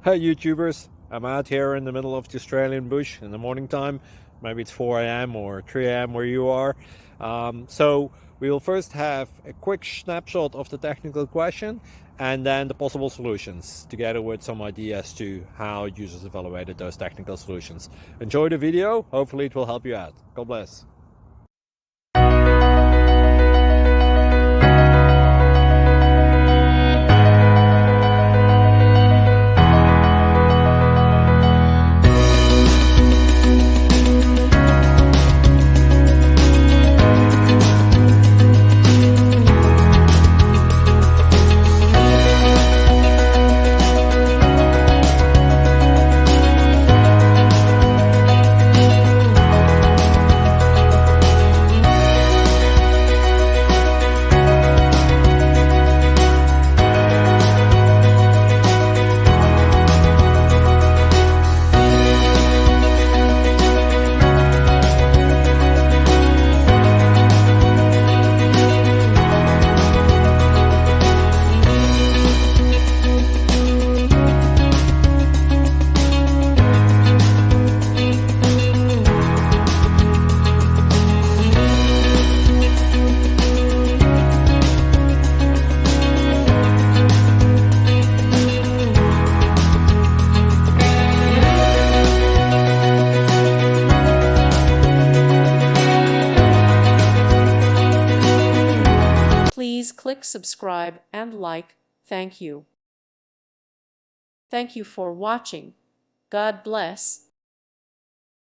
Hey YouTubers, I'm out here in the middle of the Australian bush in the morning time. Maybe it's 4 a.m. or 3 a.m. where you are. So we will first have a quick snapshot of the technical question and then the possible solutions, together with some ideas to how users evaluated those technical solutions. Enjoy the video, hopefully it will help you out. God bless. Please click subscribe and like. Thank you. Thank you for watching. God bless.